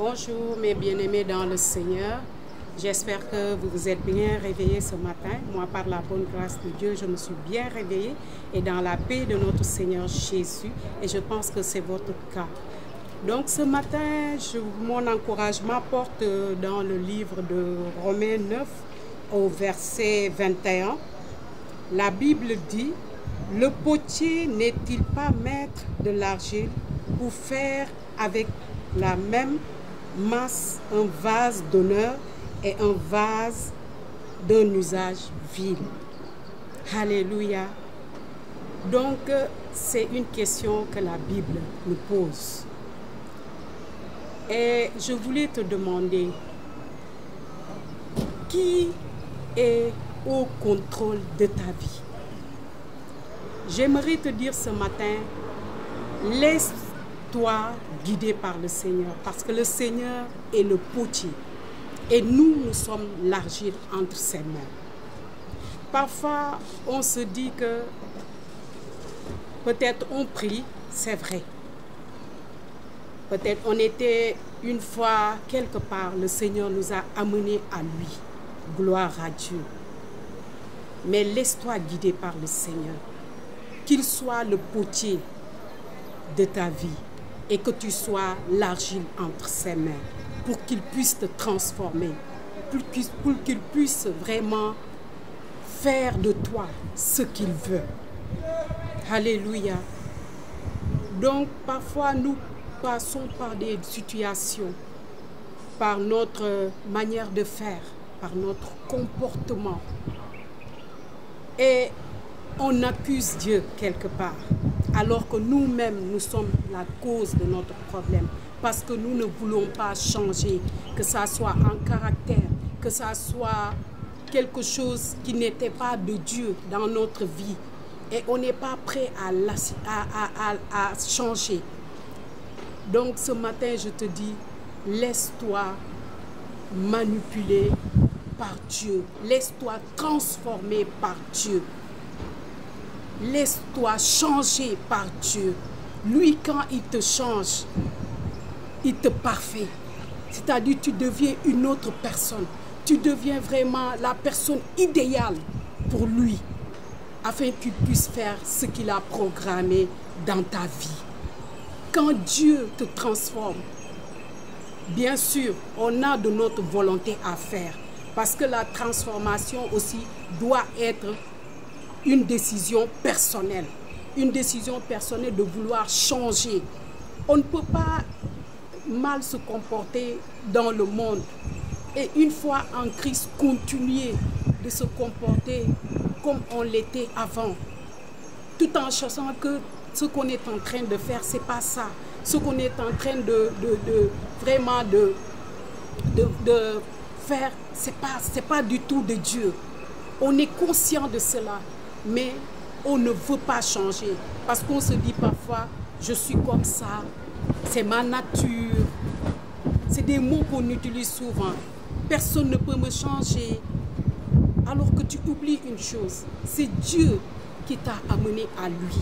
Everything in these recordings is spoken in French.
Bonjour mes bien-aimés dans le Seigneur. J'espère que vous vous êtes bien réveillés ce matin. Moi, par la bonne grâce de Dieu, je me suis bien réveillée et dans la paix de notre Seigneur Jésus. Et je pense que c'est votre cas. Donc ce matin, mon encouragement porte dans le livre de Romains 9 au verset 21. La Bible dit: le potier n'est-il pas maître de l'argile pour faire avec la même masse un vase d'honneur et un vase d'un usage vil? Alléluia. Donc, c'est une question que la Bible nous pose. Et je voulais te demander, qui est au contrôle de ta vie? J'aimerais te dire ce matin, laisse-toi guider par le Seigneur, parce que le Seigneur est le potier et nous sommes l'argile entre ses mains. Parfois, on se dit que peut-être on prie, c'est vrai. Peut-être on était une fois quelque part, le Seigneur nous a amenés à lui. Gloire à Dieu. Mais laisse-toi guider par le Seigneur. Qu'il soit le potier de ta vie et que tu sois l'argile entre ses mains pour qu'il puisse te transformer, pour qu'il puisse vraiment faire de toi ce qu'il veut. Alléluia. Donc parfois nous passons par des situations, par notre manière de faire, par notre comportement, et on accuse Dieu quelque part, alors que nous-mêmes, nous sommes la cause de notre problème, parce que nous ne voulons pas changer, que ça soit en caractère, que ça soit quelque chose qui n'était pas de Dieu dans notre vie, et on n'est pas prêt à changer. Donc ce matin, je te dis, laisse-toi manipuler par Dieu, laisse-toi transformer par Dieu. Laisse-toi changer par Dieu. Lui, quand il te change, il te parfait. C'est-à-dire, tu deviens une autre personne. Tu deviens vraiment la personne idéale pour lui, afin qu'il puisse faire ce qu'il a programmé dans ta vie. Quand Dieu te transforme, bien sûr, on a de notre volonté à faire. Parce que la transformation aussi doit être une décision personnelle. Une décision personnelle de vouloir changer. On ne peut pas mal se comporter dans le monde et une fois en Christ, continuer de se comporter comme on l'était avant. Tout en sachant que ce qu'on est en train de faire, c'est pas ça. Ce qu'on est en train de faire, c'est pas du tout de Dieu. On est conscient de cela, mais on ne veut pas changer. Parce qu'on se dit parfois, je suis comme ça, c'est ma nature. C'est des mots qu'on utilise souvent. Personne ne peut me changer. Alors que tu oublies une chose, c'est Dieu qui t'a amené à lui.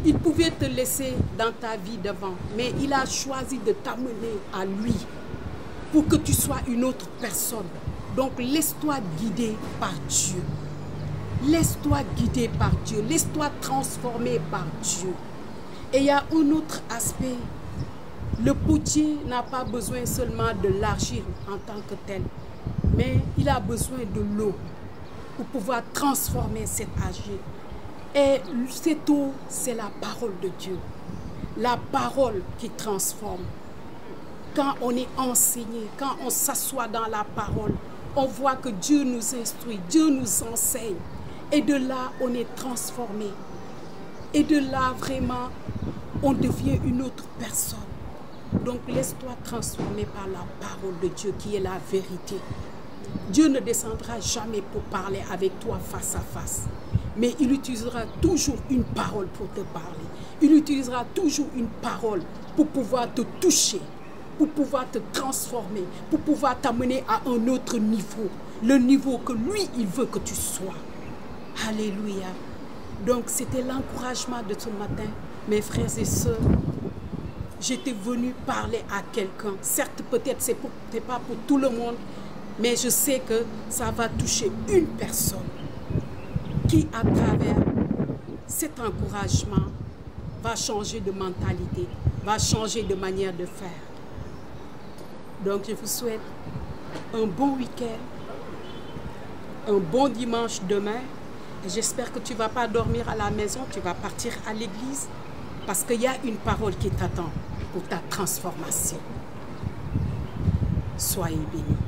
Il pouvait te laisser dans ta vie d'avant, mais il a choisi de t'amener à lui pour que tu sois une autre personne. Donc laisse-toi guider par Dieu. Laisse-toi guider par Dieu. Laisse-toi transformer par Dieu. Et il y a un autre aspect. Le potier n'a pas besoin seulement de l'argile en tant que tel, mais il a besoin de l'eau pour pouvoir transformer cette argile. Et cette eau, c'est la parole de Dieu. La parole qui transforme. Quand on est enseigné, quand on s'assoit dans la parole, on voit que Dieu nous instruit, Dieu nous enseigne. Et de là, on est transformé. Et de là, vraiment, on devient une autre personne. Donc, laisse-toi transformer par la parole de Dieu qui est la vérité. Dieu ne descendra jamais pour parler avec toi face à face. Mais il utilisera toujours une parole pour te parler. Il utilisera toujours une parole pour pouvoir te toucher, pour pouvoir te transformer, pour pouvoir t'amener à un autre niveau. Le niveau que lui, il veut que tu sois. Alléluia. Donc, c'était l'encouragement de ce matin, mes frères et sœurs. j'étais venue parler à quelqu'un. Certes, peut-être c'est pas pour tout le monde, mais je sais que ça va toucher une personne qui, à travers cet encouragement, va changer de mentalité, va changer de manière de faire. Donc, je vous souhaite un bon week-end, un bon dimanche demain. Et j'espère que tu ne vas pas dormir à la maison, tu vas partir à l'église parce qu'il y a une parole qui t'attend pour ta transformation. Soyez bénis.